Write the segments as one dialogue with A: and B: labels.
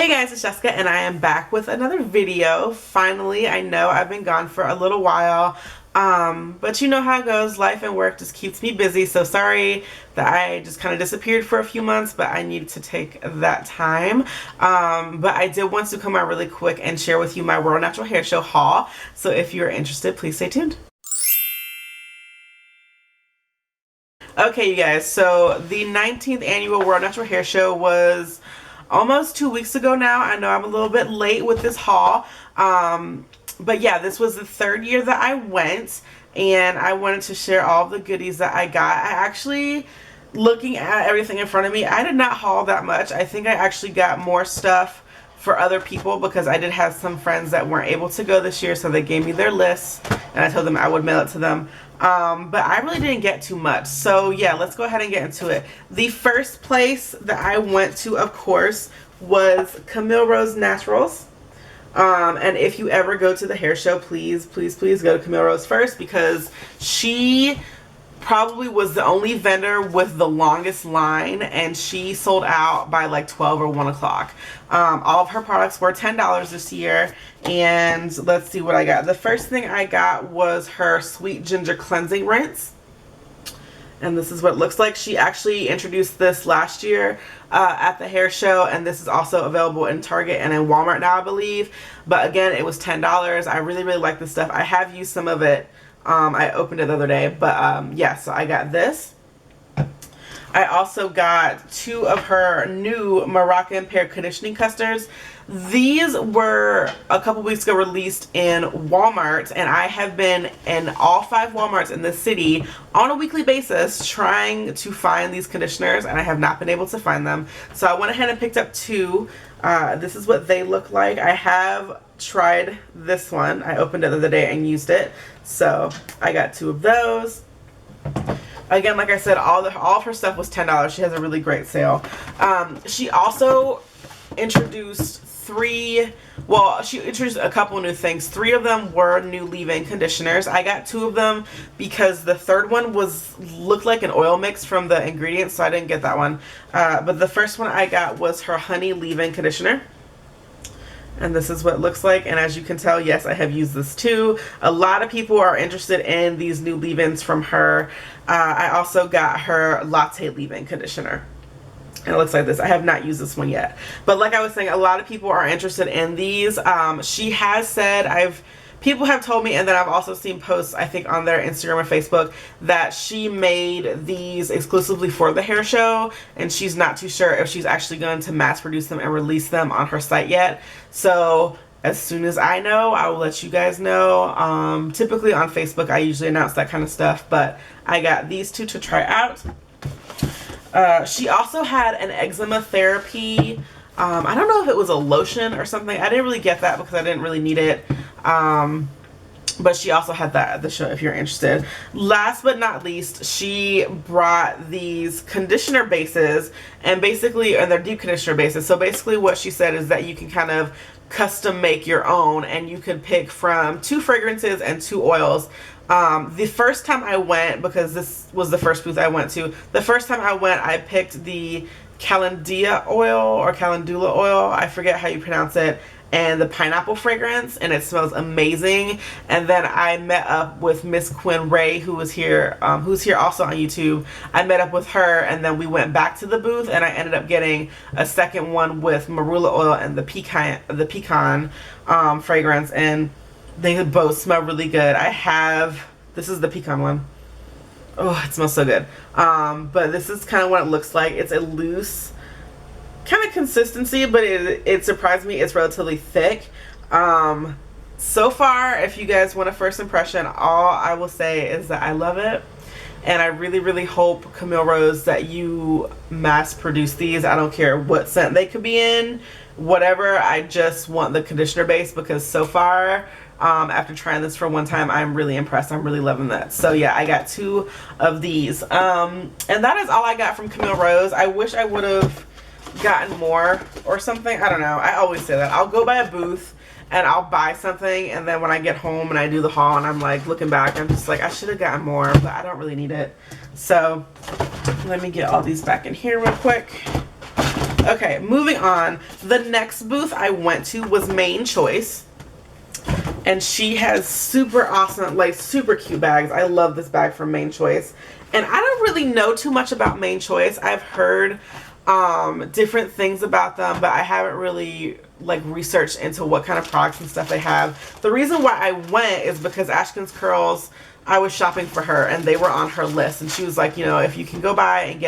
A: Hey guys, it's Jessica and I am back with another video. Finally, I know I've been gone for a little while, but you know how it goes. Life and work just keeps me busy, so sorry that I just kind of disappeared for a few months, but I needed to take that time. But I did want to come out really quick and share with you my World Natural Hair Show haul, so if you're interested, please stay tuned. Okay, you guys, so the 19th annual World Natural Hair Show was almost 2 weeks ago now. I know I'm a little bit late with this haul, but yeah, this was the third year that I went, and I wanted to share all the goodies that I got. I actually, looking at everything in front of me, I did not haul that much. I think I actually got more stuff for other people because I did have some friends that weren't able to go this year, so they gave me their lists and I told them I would mail it to them. But I really didn't get too much, so yeah, let's go ahead and get into it. The first place that I went to, of course, was Camille Rose Naturals. And if you ever go to the hair show, please go to Camille Rose first, because she probably was the only vendor with the longest line, and she sold out by like 12 or 1 o'clock. All of her products were $10 this year, and let's see what I got. The first thing I got was her Sweet Ginger Cleansing Rinse, and this is what it looks like. She actually introduced this last year at the hair show, and this is also available in Target and in Walmart now, I believe. But again, it was $10. I really like this stuff. I have used some of it. I opened it the other day, but yeah, so I got this. I also got 2 of her new Moroccan Pear Conditioning Custers. These were a couple weeks ago released in Walmart, and I have been in all 5 Walmarts in the city on a weekly basis trying to find these conditioners, and I have not been able to find them. So I went ahead and picked up 2. This is what they look like. I have tried this one. I opened it the other day and used it, so I got 2 of those. Again, like I said, all of her stuff was $10. She has a really great sale. She also introduced she introduced a couple new things. 3 of them were new leave-in conditioners. I got 2 of them because the third one looked like an oil mix from the ingredients, so I didn't get that one. But the first one I got was her honey leave-in conditioner. And this is what it looks like, and as you can tell, yes, I have used this too. A lot of people are interested in these new leave-ins from her. I also got her latte leave-in conditioner, and it looks like this. I have not used this one yet, but like I was saying, a lot of people are interested in these. She has said, people have told me, and then I've also seen posts, I think, on their Instagram or Facebook, that she made these exclusively for the hair show, and she's not too sure if she's actually going to mass produce them and release them on her site yet. So as soon as I know, I will let you guys know. Typically on Facebook, I usually announce that kind of stuff, but I got these 2 to try out. She also had an eczema therapy. I don't know if it was a lotion or something. I didn't really get that because I didn't really need it. But she also had that at the show if you're interested. Last but not least, she brought these conditioner bases, and they're deep conditioner bases. So basically what she said is that you can kind of custom make your own, and you can pick from 2 fragrances and 2 oils. The first time I went, because this was the first booth I went to, the first time I went, I picked the Calendula oil, I forget how you pronounce it, and the pineapple fragrance, and it smells amazing. And then I met up with Miss Quinn Ray, who's here also on YouTube. I met up with her, and then we went back to the booth, and I ended up getting a second one with marula oil and the pecan fragrance, and they both smell really good. This is the pecan one. Oh, it smells so good. But this is kind of what it looks like. It's a loose kind of consistency, but it surprised me. It's relatively thick. So far, if you guys want a first impression, all I will say is that I love it, and I really hope, Camille Rose, that you mass produce these. I don't care what scent they could be in, whatever. I just want the conditioner base, because so far, after trying this for one time, I'm really impressed. I'm really loving that. So yeah, I got 2 of these, and that is all I got from Camille Rose. I wish I would have gotten more or something. I don't know. I always say that. I'll go by a booth and I'll buy something, and then when I get home and I do the haul and I'm like looking back, I'm just like, I should have gotten more, but I don't really need it. So let me get all these back in here real quick. Okay, moving on. The next booth I went to was Main Choice. And she has super awesome, like super cute bags. I love this bag from Main Choice. And I don't really know too much about Main Choice. I've heard different things about them, but I haven't really like researched into what kind of products and stuff they have. The reason why I went is because Ashkin's Curls, I was shopping for her and they were on her list, and she was like, you know, if you can go by and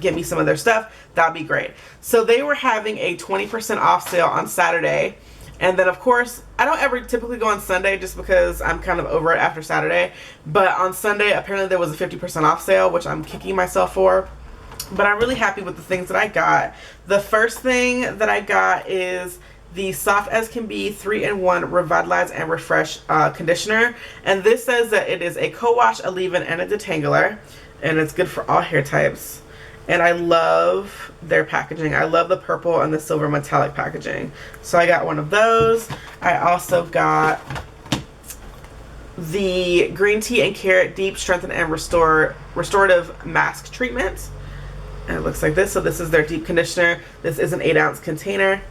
A: get me some of their stuff, that'd be great. So they were having a 20% off sale on Saturday. And then, of course, I don't ever typically go on Sunday just because I'm kind of over it after Saturday. But on Sunday, apparently there was a 50% off sale, which I'm kicking myself for. But I'm really happy with the things that I got. The first thing that I got is the Soft As Can Be 3-in-1 Revitalize and Refresh Conditioner. And this says that it is a co-wash, a leave-in, and a detangler. And it's good for all hair types. And I love their packaging. I love the purple and the silver metallic packaging. So I got one of those. I also got the Green Tea and Carrot Deep Strengthen and Restorative Mask Treatment. And it looks like this. So this is their deep conditioner. This is an 8-ounce container.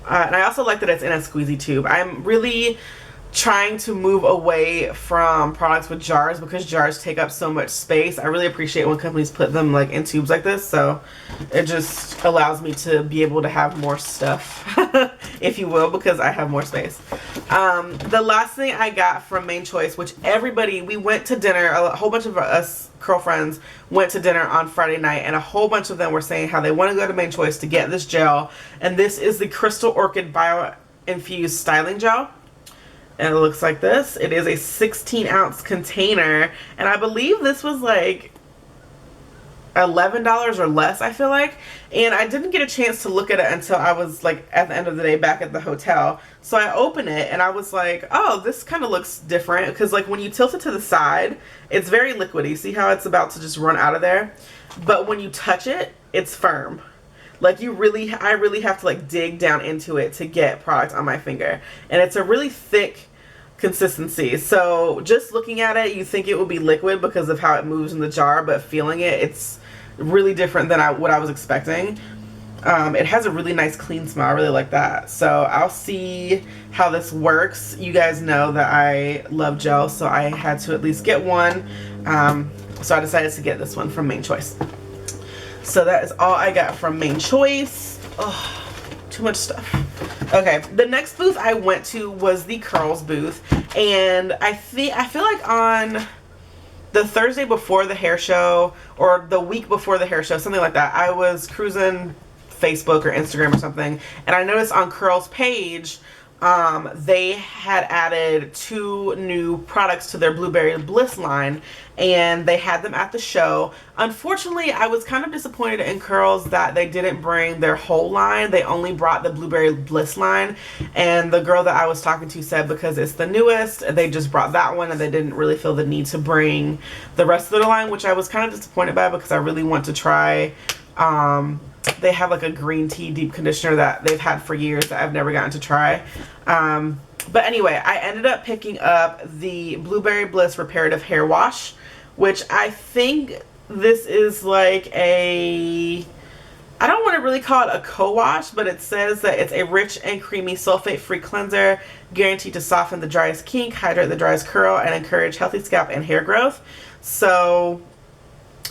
A: And I also like that it's in a squeezy tube. I'm really trying to move away from products with jars because jars take up so much space. I really appreciate when companies put them like in tubes like this, so it just allows me to be able to have more stuff if you will, because I have more space. The last thing I got from Main Choice, which we went to dinner, a whole bunch of us girlfriends went to dinner on Friday night, and a whole bunch of them were saying how they want to go to Main Choice to get this gel, and this is the Crystal Orchid Bio Infused Styling Gel. And it looks like this. It is a 16-ounce container, and I believe this was like $11 or less, I feel like. And I didn't get a chance to look at it until I was like at the end of the day back at the hotel. So I opened it and I was like, oh, this kind of looks different, because like when you tilt it to the side, it's very liquidy. See how it's about to just run out of there? But when you touch it, it's firm. Like I really have to like dig down into it to get product on my finger. And it's a really thick consistency. So just looking at it, you think it will be liquid because of how it moves in the jar, but feeling it, it's really different than what I was expecting. It has a really nice clean smell. I really like that. So I'll see how this works. You guys know that I love gel, so I had to at least get one. So I decided to get this one from Main Choice. So that is all I got from Main Choice. Oh, too much stuff. Okay, the next booth I went to was the Curls booth, and I feel like on the Thursday before the hair show, or the week before the hair show, something like that, I was cruising Facebook or Instagram or something, and I noticed on Curls' page they had added 2 new products to their Blueberry Bliss line, and they had them at the show. Unfortunately, I was kind of disappointed in Curls that they didn't bring their whole line. They only brought the Blueberry Bliss line, and the girl that I was talking to said because it's the newest, they just brought that one and they didn't really feel the need to bring the rest of the line, which I was kind of disappointed by because I really want to try. They have like a green tea deep conditioner that they've had for years that I've never gotten to try. But anyway, I ended up picking up the Blueberry Bliss Reparative Hair Wash, which I think this is like I don't want to really call it a co-wash, but it says that it's a rich and creamy sulfate-free cleanser guaranteed to soften the driest kink, hydrate the driest curl, and encourage healthy scalp and hair growth. So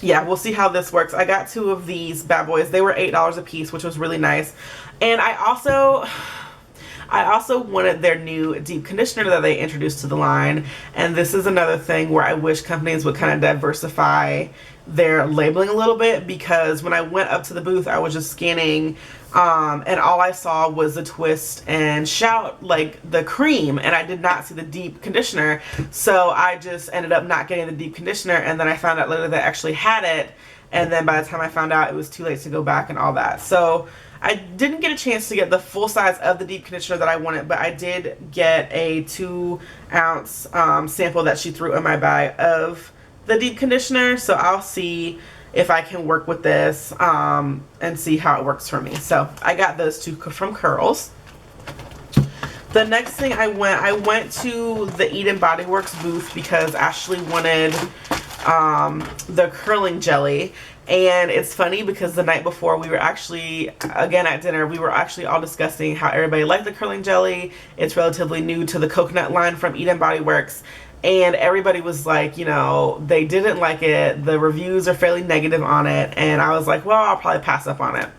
A: yeah, we'll see how this works. I got 2 of these bad boys. They were $8 a piece, which was really nice. And I also wanted their new deep conditioner that they introduced to the line. And this is another thing where I wish companies would kind of diversify their labeling a little bit, because when I went up to the booth, I was just scanning and all I saw was the Twist and Shout, like the cream, and I did not see the deep conditioner. So I just ended up not getting the deep conditioner, and then I found out later that I actually had it, and then by the time I found out, it was too late to go back and all that. So I didn't get a chance to get the full size of the deep conditioner that I wanted, but I did get a 2-ounce sample that she threw in my bag of the deep conditioner. So I'll see if I can work with this and see how it works for me. So I got those 2 from Curls. The next thing I went to the Eden Body Works booth because Ashley wanted the curling jelly, And it's funny because the night before we were actually, again at dinner, we were actually all discussing how everybody liked the curling jelly. It's relatively new to the coconut line from Eden Body Works. And everybody was like, you know, they didn't like it. The reviews are fairly negative on it. And I was like, well, I'll probably pass up on it.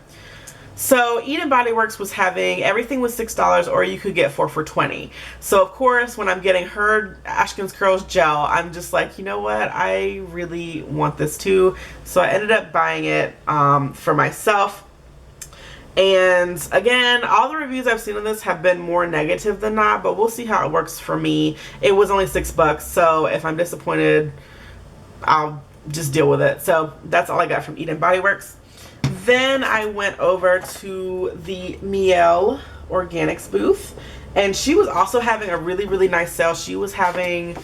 A: So Eden Body Works was having, everything was $6 or you could get 4 for $20. So of course when I'm getting her Ashkin's Curls gel, I'm just like, you know what, I really want this too. So I ended up buying it for myself. And again, all the reviews I've seen on this have been more negative than not, but we'll see how it works for me. It was only $6, so if I'm disappointed, I'll just deal with it. So that's all I got from Eden Body Works. Then I went over to the Mielle Organics booth, and she was also having a really nice sale. She was having,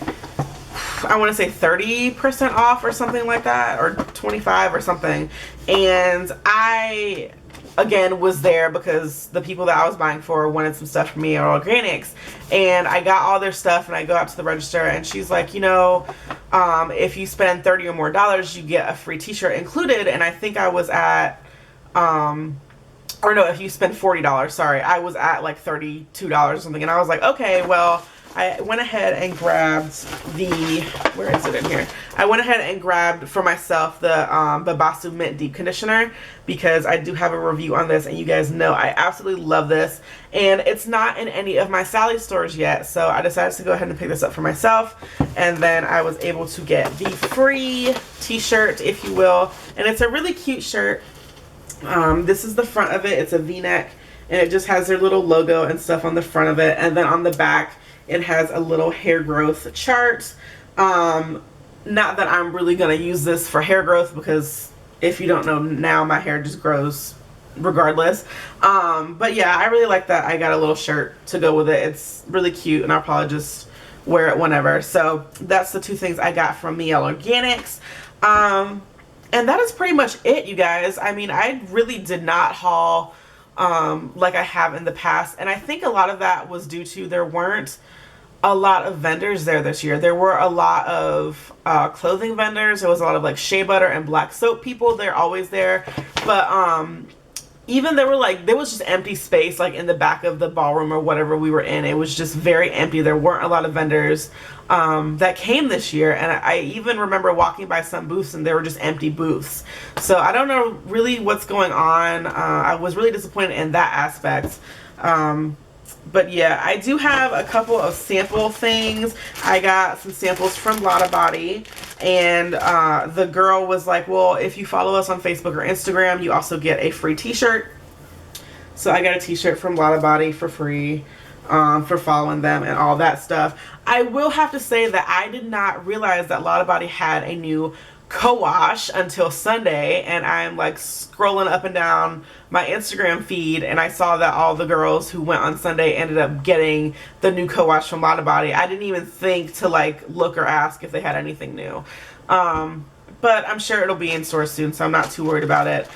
A: I want to say 30% off or something like that, or 25 or something. And I, again, was there because the people that I was buying for wanted some stuff from Mielle Organics, and I got all their stuff, and I go out to the register, and she's like, you know, if you spend $30 or more, you get a free t-shirt included. And I think I was at or no, if you spend $40, sorry, I was at like $32 or something. And I was like, okay, well, I went ahead and grabbed the, where is it in here? I went ahead and grabbed for myself the Babassu Mint Deep Conditioner, because I do have a review on this, and you guys know I absolutely love this. And it's not in any of my Sally stores yet, so I decided to go ahead and pick this up for myself. And then I was able to get the free t-shirt, if you will. And it's a really cute shirt. This is the front of it. It's a v-neck, and it just has their little logo and stuff on the front of it. And then on the back, it has a little hair growth chart. Not that I'm really going to use this for hair growth, because if you don't know now, my hair just grows regardless. But yeah, I really like that I got a little shirt to go with it. It's really cute, and I'll probably just wear it whenever. So that's the two things I got from Mielle Organics. And that is pretty much it, you guys. I mean, I really did not haul like I have in the past. And I think a lot of that was due to there weren't a lot of vendors there this year. There were a lot of clothing vendors. There was a lot of like shea butter and black soap people. They're always there. But even there was just empty space like in the back of the ballroom or whatever we were in. It was just very empty. There weren't a lot of vendors that came this year. And I even remember walking by some booths and there were just empty booths. So I don't know really what's going on. I was really disappointed in that aspect. But yeah, I do have a couple of sample things. I got some samples from Lotta Body, and the girl was like, well, if you follow us on Facebook or Instagram, you also get a free t-shirt. So I got a t-shirt from Lotta Body for free for following them and all that stuff. I will have to say that I did not realize that Lotta Body had a new co-wash until Sunday, and I'm like scrolling up and down my Instagram feed, and I saw that all the girls who went on Sunday ended up getting the new co-wash from Lotta Body. I didn't even think to like look or ask if they had anything new, but I'm sure it'll be in store soon, so I'm not too worried about it.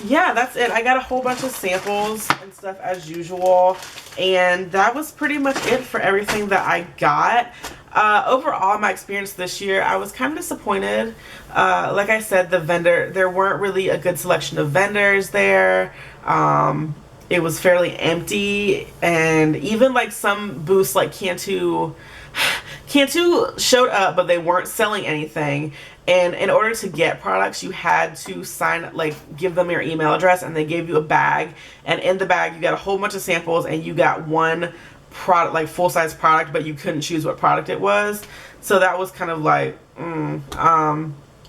A: Yeah, that's it. I got a whole bunch of samples and stuff as usual, and that was pretty much it for everything that I got. Overall, my experience this year, I was kind of disappointed. Like I said, there weren't really a good selection of vendors there. It was fairly empty, and even like some booths like Cantu showed up, but they weren't selling anything. And in order to get products, you had to give them your email address, and they gave you a bag. And in the bag, you got a whole bunch of samples, and you got one product, like full-size product, but you couldn't choose what product it was. So that was kind of like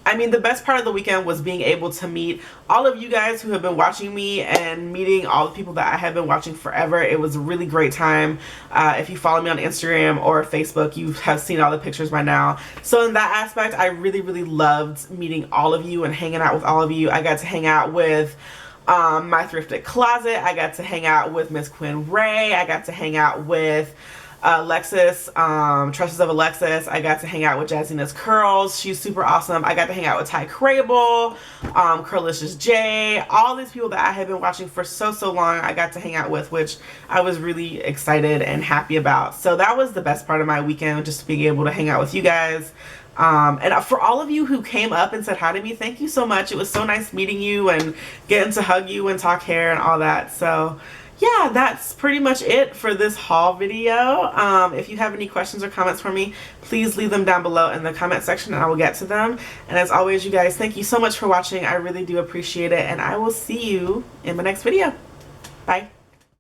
A: I mean, the best part of the weekend was being able to meet all of you guys who have been watching me, and meeting all the people that I have been watching forever. It was a really great time. If you follow me on Instagram or Facebook, you have seen all the pictures by now. So in that aspect, I really loved meeting all of you and hanging out with all of you. I got to hang out with my Thrifted Closet. I got to hang out with Miss Quinn Ray. I got to hang out with Alexis, Tresses of Alexis. I got to hang out with Jazziness Curls. She's super awesome. I got to hang out with Ty Crable, Curlicious J, all these people that I have been watching for so long. I got to hang out with, which I was really excited and happy about. So that was the best part of my weekend, just being able to hang out with you guys. And for all of you who came up and said hi to me, thank you so much. It was so nice meeting you and getting to hug you and talk hair and all that. So yeah, that's pretty much it for this haul video. If you have any questions or comments for me, please leave them down below in the comment section and I will get to them. And as always, you guys, thank you so much for watching. I really do appreciate it, and I will see you in my next video. Bye.